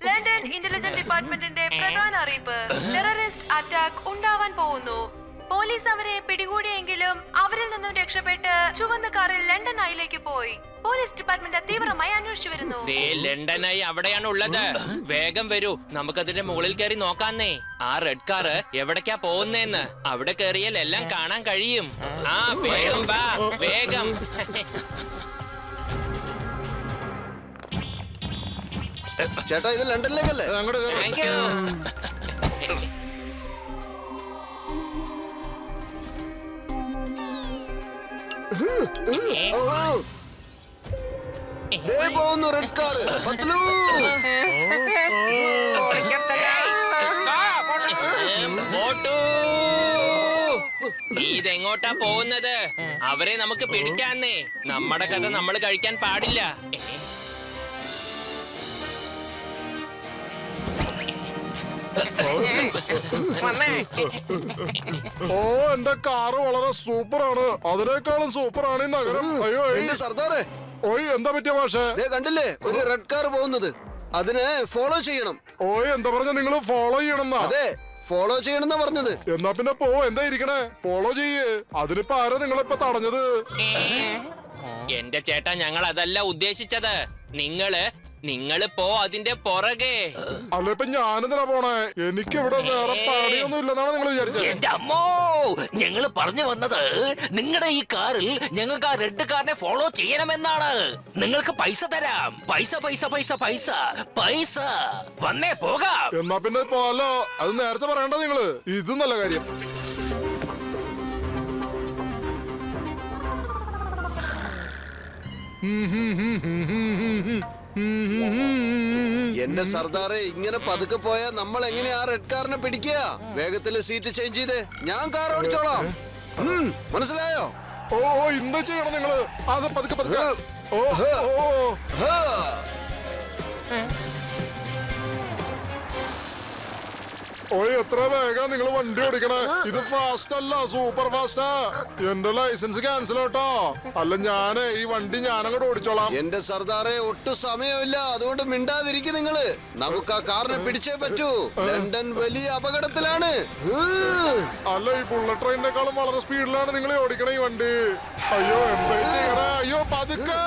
London intelligence ഡിപ്പാർട്ട്മെന്റിന്റെ പ്രധാന അറിയിപ്പ്: ടെററിസ്റ്റ് അറ്റാക്ക് ഉണ്ടാവാൻ പോകുന്നു. പോലീസ് അവരെ പിടികൂടിയെങ്കിലും അവരിൽ നിന്നും രക്ഷപ്പെട്ട് ചുവന്ന കാറിൽ ലണ്ടൻ ഐയിലേക്ക് പോയി. പോലീസ് ഡിപ്പാർട്ട്മെന്റ് തീവ്രമായി അന്വേഷിച്ചു വരുന്നു. ലണ്ടൻ ഐ അവിടെയാണ് ഉള്ളത്. വേഗം വരൂ, നമുക്കതിന്റെ മുകളിൽ കയറി നോക്കാന്നേ. ആ റെഡ് കാറ് എവിടേക്കാ പോകുന്നേന്ന് അവിടെ കയറിയാൽ എല്ലാം കാണാൻ കഴിയും. ആ വേഗം വാ, വേഗം. ചേട്ടാ, ഇത് ലണ്ടനിലേക്കല്ലേ? അങ്ങോട്ട് താങ്ക് യു. പോകുന്നു റെഡ് കാർ. നീ ഇതെങ്ങോട്ടാ പോകുന്നത്? അവരെ നമുക്ക് പിടിക്കാന്നേ. നമ്മുടെ കഥ നമ്മൾ കഴിക്കാൻ പാടില്ല. ഓ, എന്റെ കാറ് വളരെ സൂപ്പറാണ്. അതിനേക്കാളും സൂപ്പറാണ് ഈ നഗരം. അയ്യോ സർദാറേ, ഓയ് എന്താ പറ്റിയ മാഷേ? കണ്ടില്ലേ ഒരു റെഡ് കാർ പോകുന്നത്? അതിനെ ഫോളോ ചെയ്യണം. ഓയ് എന്താ പറഞ്ഞ നിങ്ങള് ഫോളോ ചെയ്യണം? അതെ, ഫോളോ ചെയ്യണമെന്നാ പറഞ്ഞത്. എന്നാ പിന്നെ പോ, എന്താ ഇരിക്കണേ? ഫോളോ ചെയ്യേ. അതിനിപ്പോ ആരാ നിങ്ങളിപ്പോ തടഞ്ഞത്? എന്റെ ചേട്ടാ, ഞങ്ങൾ അതല്ല ഉദ്ദേശിച്ചത്. നിങ്ങള് പോ അതിന്റെ പുറകെ. അല്ല, ഇപ്പൊ ഞാനെന്തിനാ പോണേ? എനിക്കിവിടെ വേറെ പണിയൊന്നും ഇല്ലെന്നാണ് നിങ്ങൾ വിചാരിച്ചത്? എന്റെ അമ്മോ, ഞങ്ങള് പറഞ്ഞു വന്നത് നിങ്ങളുടെ ഈ കാറിൽ ഞങ്ങൾക്ക് ആ റെഡ് കാറിനെ ഫോളോ ചെയ്യണമെന്നാണ്. നിങ്ങൾക്ക് പൈസ തരാം. പൈസ പൈസ പൈസ പൈസ പൈസ. വന്നേ പോകാം. എന്നാ പിന്നെ പോലോ. അത് നേരത്തെ പറയണ്ട നിങ്ങള്. ഇത് നല്ല കാര്യം. എന്റെ സർദാറെ, ഇങ്ങനെ പതുക്കെ പോയാ നമ്മൾ എങ്ങനെയാ റെഡ് കാറിനെ പിടിക്കുക? വേഗത്തില് സീറ്റ് ചേഞ്ച് ചെയ്ത് ഞാൻ കാർ ഓടിച്ചോളാം. മനസ്സിലായോ? ഓ, ഇന്ന് ചെയ്യണം നിങ്ങള്. അത് പതുക്കെ പതുക്കെ. ഓ, ഓയ് എത്ര വേഗം നിങ്ങൾ വണ്ടി ഓടിക്കണേ. ഇത് ഫാസ്റ്റ് അല്ല, സൂപ്പർ ഫാസ്റ്റാ. എന്റെ ലൈസൻസ് ക്യാൻസൽ കേട്ടോ. അല്ല, ഞാനേ ഈ വണ്ടി ഞാനങ്ങോട്ട് ഓടിച്ചോളാം. എന്റെ സർദാറെ, ഒട്ടും സമയമില്ല. അതുകൊണ്ട് മിണ്ടാതിരിക്കും നിങ്ങള്. നമുക്ക് ആ കാറിനെ പിടിച്ചേ പറ്റൂ. ലണ്ടൻ വലിയ അപകടത്തിലാണ്. അല്ല, ഈ ബുള്ളറ്റ് ട്രെയിനിനേക്കാളും വളരെ സ്പീഡിലാണ് നിങ്ങൾ ഓടിക്കണ ഈ വണ്ടി. അയ്യോ, എന്താ ചെയ്യണേ? അയ്യോ, പതുക്കെ.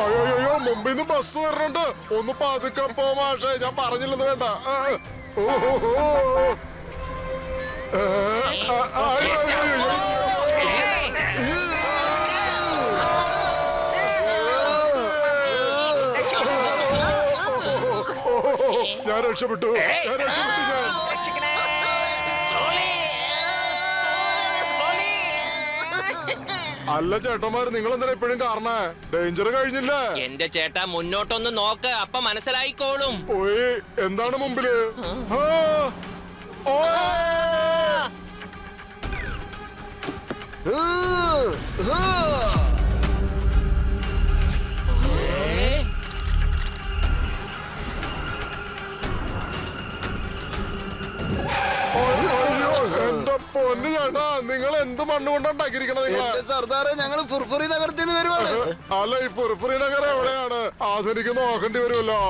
അയ്യോ, മുമ്പിൽ നിന്ന് ബസ് വരണുണ്ട്. ഒന്ന് പതുക്കെ പോ മാഷേ. ഞാൻ പറഞ്ഞില്ലെന്ന് വേണ്ട. ഞാൻ രക്ഷപ്പെട്ടു. അല്ല ചേട്ടന്മാര്, നിങ്ങൾ എന്തിനാ ഇപ്പോഴും കാരണേ? ഡേഞ്ചർ കഴിഞ്ഞില്ലേ? എന്റെ ചേട്ടാ, മുന്നോട്ടൊന്ന് നോക്ക്, അപ്പൊ മനസ്സിലായിക്കോളും. ഓയ്, എന്താണ് മുമ്പില്? എന്റെ പൊന്നു ചേട്ടാ, നിങ്ങൾ എന്ത് മണ്ണ് കൊണ്ടുണ്ടാക്കിയിരിക്കണ നിങ്ങളെ? സർദാറെ, ഞങ്ങൾ ഫുർഫുറി നഗരത്തിൽ നിന്ന് വരുവാണ്. അല്ല, ഈ ഫുർഫുറി നഗരം എവിടെയാണ്? അതെനിക്ക് നോക്കേണ്ടി വരുമല്ലോ.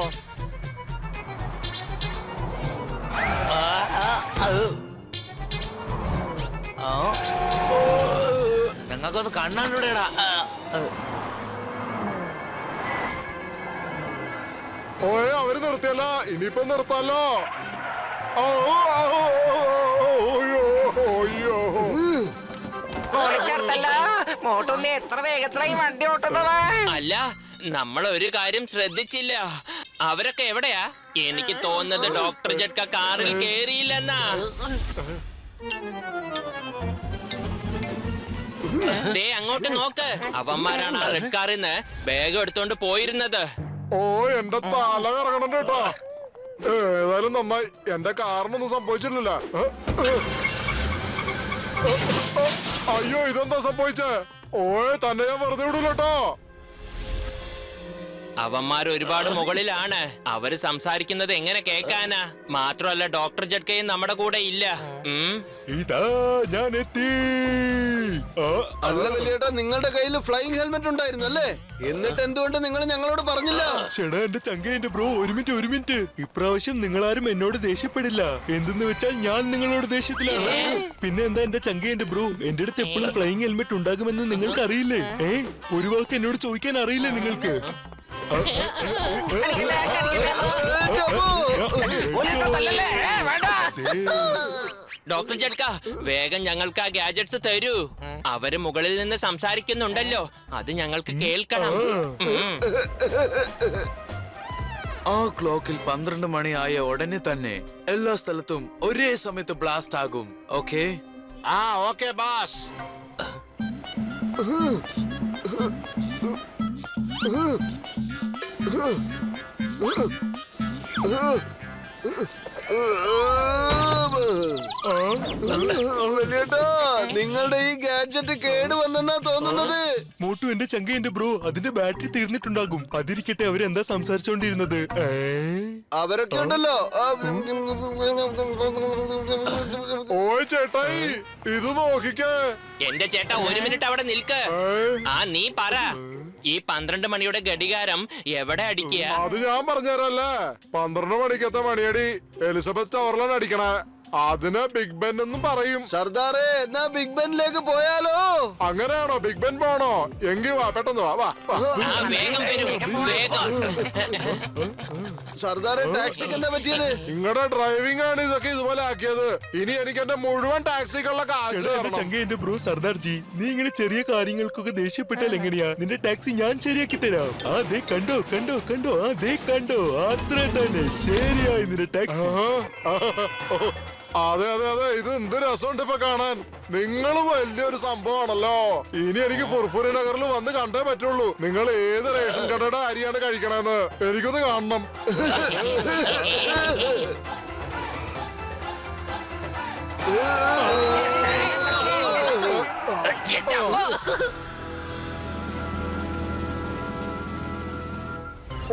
ഞങ്ങൾക്കൊന്ന് കണ്ണാണ്ടൂടെടാ. ഓയ്, അവര് നിർത്തിയല്ല. ഇനിയിപ്പൊ നിർത്താലോ. എത്ര വേഗത്തിലായി വണ്ടി ഓട്ടുന്നത്? അല്ല, നമ്മൾ ഒരു കാര്യം ശ്രദ്ധിച്ചില്ല. അവരൊക്കെ എവിടെയാ? എനിക്ക് തോന്നുന്നത് ഡോക്ടർ ജഡ്ക കാറിൽ കേറിയില്ലെന്നാ. ദേ അങ്ങോട്ട് നോക്ക്. അവന്മാരാണ് ആ റെഡ് കാറിൽ നിന്ന് ബാഗ് എടുത്തോണ്ട് പോയിരുന്നത്. ഓ, എന്റെ തല കറങ്ങണം കേട്ടോ. ഏതായാലും നന്നായി. എന്റെ കാറിനൊന്നും സംഭവിച്ചില്ലല്ലോ. അയ്യോ, ഇതെന്താ സംഭവിച്ചേ? ഓയ്, തന്നെ ഞാൻ വെറുതെ വിടൂലട്ടോ. അവന്മാർ ഒരുപാട് മുകളിലാണ്. അവര് സംസാരിക്കുന്നത് എങ്ങനെ കേൾക്കാനാ? മാത്രമല്ല ഡോക്ടർ ജഡ്കയും നമ്മുടെ കൂടെ ഇല്ല. ഇതാ ഞാൻ എത്തി. അല്ല വലിയേട്ടാ, നിങ്ങളുടെ കയ്യിൽ ഫ്ലൈയിങ് ഹെൽമെറ്റ് ഉണ്ടായിരുന്നു അല്ലേ? എന്നിട്ട് എന്തുകൊണ്ട് നിങ്ങൾ ഞങ്ങളോട് പറഞ്ഞില്ല? ചേട്ടാ എന്റെ ചങ്ക എന്റെ ബ്രോ, ഒരു മിനിറ്റ്. ഇപ്രാവശ്യം നിങ്ങളാരും എന്നോട് ദേഷ്യപ്പെടില്ല. എന്തെന്ന് വെച്ചാൽ ഞാൻ നിങ്ങളോട് ദേഷ്യത്തിലാണ്. പിന്നെ എന്താ എന്റെ ചങ്ക എന്റെ ബ്രോ, എന്റെ അടുത്ത് എപ്പോഴും ഫ്ലൈയിങ് ഹെൽമെറ്റ് ഉണ്ടാകുമെന്ന് നിങ്ങൾക്ക് അറിയില്ലേ? ഒരു വാക്ക് എന്നോട് ചോദിക്കാൻ അറിയില്ലേ നിങ്ങൾക്ക്? ഡോക്ടർ ജഡ്ക, വേഗം ഞങ്ങൾക്ക് ആ ഗാഡ്ജറ്റ്സ് തരൂ. അവര് മുകളിൽ നിന്ന് സംസാരിക്കുന്നുണ്ടല്ലോ, അത് ഞങ്ങൾക്ക് കേൾക്കണം. ആ ക്ലോക്കിൽ 12 മണിയായ ഉടനെ തന്നെ എല്ലാ സ്ഥലത്തും ഒരേ സമയത്ത് ബ്ലാസ്റ്റ് ആകും. ഓക്കേ? Okay bass. വലിയേട്ടാ, നിങ്ങളുടെ ഈ ഗാഡ്ജറ്റ് കേട് വന്നെന്നാ തോന്നുന്നത്. മോട്ടു എന്റെ ചങ്ക എന്റെ ബ്രോ, അതിന്റെ ബാറ്ററി തീർന്നിട്ടുണ്ടാകും. അതിരിക്കട്ടെ, അവരെന്താ സംസാരിച്ചോണ്ടിരുന്നത്? അവരൊക്കെ ഉണ്ടല്ലോ. ഓയ് ചേട്ടായി, ഇത് നോക്കിക്കേ. എന്റെ ചേട്ടാ, ഒരു മിനിറ്റ് അവിടെ നിൽക്ക്. നീ പറ, ഈ 12 മണിയുടെ ഘടികാരം എവിടെ അടിക്കുക? അത് ഞാൻ പറഞ്ഞുതരല്ലേ. 12 മണിക്കത്തെ മണിയടി എലിസബത്ത് ടവറിലാണ് അടിക്കണേ. അതിന് ബിഗ് ബെൻ എന്നും പറയും. സർദാറെ, എന്നാ ബിഗ് ബെന്നിലേക്ക് പോയാലോ? അങ്ങനെയാണോ? ബിഗ് ബെൻ പോണോ? എങ്കി വാ, പെട്ടെന്ന് വാ. വേഗം വരൂ, വേഗം. സർദാറെ, ടാക്സിക്ക് എന്താ പറ്റിയത്? നിങ്ങളുടെ ഡ്രൈവിംഗ് ആണ് ഇതൊക്കെ ഇതുപോലെ ആക്കിയത്. ഇനി എനിക്ക് എന്റെ മുഴുവൻ ടാക്സിക്കുള്ള കാശ് തരണം. ചങ്ക എന്റെ ബ്രോ സർദാർജി, നീ ഇങ്ങനെ ചെറിയ കാര്യങ്ങൾക്കൊക്കെ ദേഷ്യപ്പെട്ടാൽ എങ്ങനെയാ? നിന്റെ ടാക്സി ഞാൻ ശരിയാക്കി തരാം. ദേ കണ്ടോ. കണ്ടോ, അത്ര തന്നെ ശരിയായി നിന്റെ ടാക്സി. അതെ, ഇത് എന്ത് രസമുണ്ട് ഇപ്പൊ കാണാൻ. നിങ്ങൾ വലിയൊരു സംഭവമാണല്ലോ. ഇനി എനിക്ക് ഫുർഫുരി നഗറിൽ വന്ന് കണ്ടേ പറ്റുള്ളൂ. നിങ്ങൾ ഏത് റേഷൻ കടയുടെ അരിയാണ് കഴിക്കണെന്ന് എനിക്കൊന്ന് കാണണം.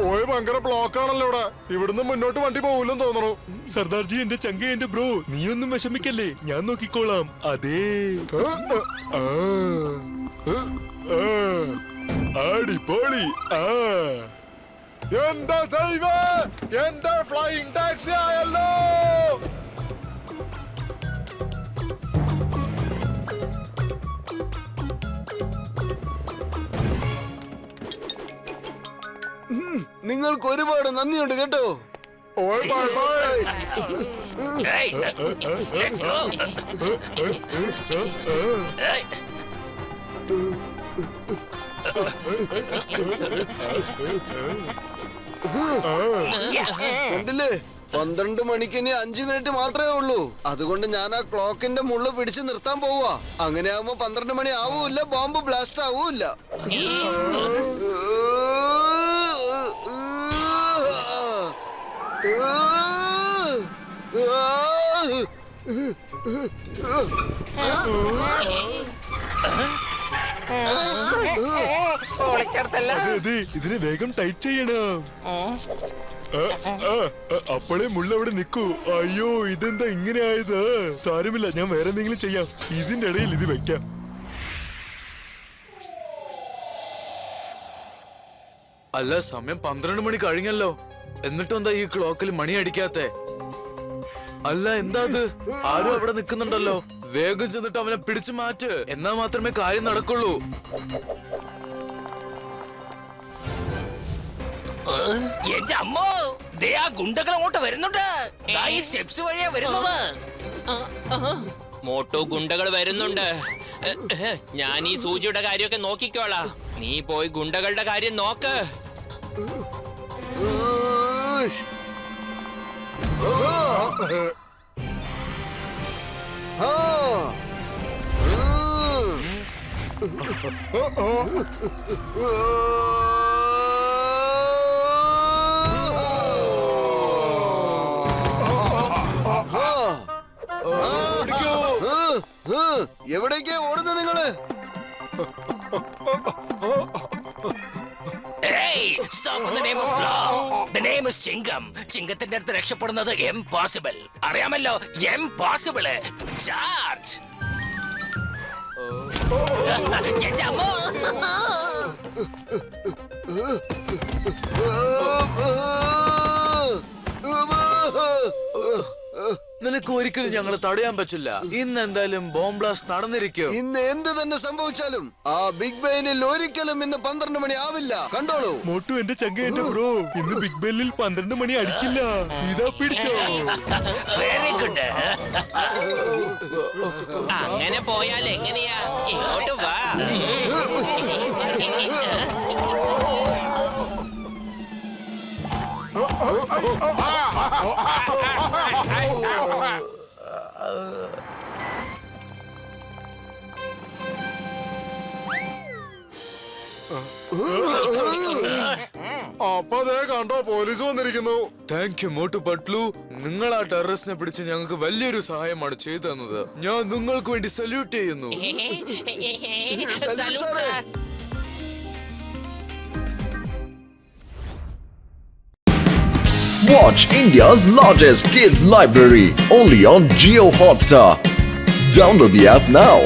ഓയ് ഭയങ്കര ബ്ലോക്ക് ആണല്ലോ ഇവിടെ. ഇവിടുന്ന് മുന്നോട്ട് വണ്ടി പോകില്ലെന്ന് തോന്നുന്നു. സർദാർജി എന്റെ ചങ്ക എന്റെ ബ്രോ, നീയൊന്നും വിഷമിക്കല്ലേ, ഞാൻ നോക്കിക്കോളാം. അടിപൊളി. എന്റെ ദൈവേ, എന്റെ ഫ്ലൈയിങ് ടാക്സി ആയല്ലോ. നിങ്ങൾക്ക് ഒരുപാട് നന്ദിയുണ്ട് കേട്ടോ. ഓയ് ബൈ ബൈ. Let's go. കണ്ടില്ലേ, 12 മണിക്ക് ഇനി 5 മിനിറ്റ് മാത്രമേ ഉള്ളൂ. അതുകൊണ്ട് ഞാൻ ആ ക്ലോക്കിന്റെ മുള്ളു പിടിച്ച് നിർത്താൻ പോവാ. അങ്ങനെ ആവുമ്പോ 12 മണി ആവൂല്ല, ബോംബ് ബ്ലാസ്റ്റ് ആവൂല്ല. അതെ, ഇതിനെ വേഗം ടൈറ്റ് ചെയ്യണം. അപ്പോഴേ മുള്ളവിടെ നിക്കൂ. അയ്യോ, ഇതെന്താ ഇങ്ങനെ ആയത്? സാരമില്ല, ഞാൻ വേറെ എന്തെങ്കിലും ചെയ്യാം. ഇതിന്റെ ഇടയിൽ ഇത് വെക്കാം. അല്ല, സമയം 12 മണി കഴിഞ്ഞല്ലോ. എന്നിട്ടും എന്താ ഈ ക്ലോക്കിൽ മണി അടിക്കാത്തെ? അല്ല, എന്താ അത്? ആരും അവിടെ നിൽക്കുന്നുണ്ടല്ലോ. വേഗം ചെന്നിട്ട് അവനെ പിടിച്ചു മാറ്റ്, എന്നാ മാത്രമേ കാര്യം നടക്കുള്ളൂ. എന്റെ അമ്മോ, ദേ ആ ഗുണ്ടകൾ അങ്ങോട്ട് വരുന്നുണ്ട്. ദാ ഈ സ്റ്റെപ്സ് വഴിയാ വരുന്നത്. മോട്ടോ, ഗുണ്ടകൾ വരുന്നുണ്ട്. ഞാൻ ഈ സൂചിയുടെ കാര്യമൊക്കെ നോക്കിക്കോളാം. നീ പോയി ഗുണ്ടകളുടെ കാര്യം നോക്ക്. എവിടേക്കാ ഓടുന്നത് നിങ്ങള്? ഏയ്, Stop in the name of law. The name is ചിങ്കം. ചിങ്കത്തിന്റെ അടുത്ത് രക്ഷപ്പെടുന്നത് impossible. അറിയാമല്ലോ, impossible. ചാർജ്. എന്റെ അമ്മോ. നിനക്ക് ഒരിക്കലും ഞങ്ങളെ തടയാൻ പറ്റില്ല. ഇന്ന് എന്തായാലും ബോംബ് ബ്ലാസ്റ്റ് നടന്നിരിക്കും. ഇന്ന് എന്ത് തന്നെ സംഭവിച്ചാലും ആ ബിഗ് ബെയിനിൽ ഒരിക്കലും ഇന്ന് 12 മണി ആവില്ല. കണ്ടോളൂ. മോട്ടു എന്റെ ചങ്ക എന്റെ ബ്രോ, ഇന്ന് ബിഗ് ബെല്ലിൽ 12 മണി അടിക്കില്ല. ഇതാ പിടിച്ചോ. Very good. അങ്ങനെ പോയാൽ എങ്ങനെയാ? ഇങ്ങോട്ട് വാ. അപ്പൊ ദേ കണ്ടോ, പോലീസ് വന്നിരിക്കുന്നു. Thank you Motu Patlu. നിങ്ങൾ ആ ടെററിസ്റ്റിനെ പിടിച്ച് ഞങ്ങൾക്ക് വലിയൊരു സഹായമാണ് ചെയ്തു തന്നത്. ഞാൻ നിങ്ങൾക്ക് വേണ്ടി സല്യൂട്ട് ചെയ്യുന്നു. Salute, sir. Watch India's largest kids library only on Jio Hotstar. Download the app now.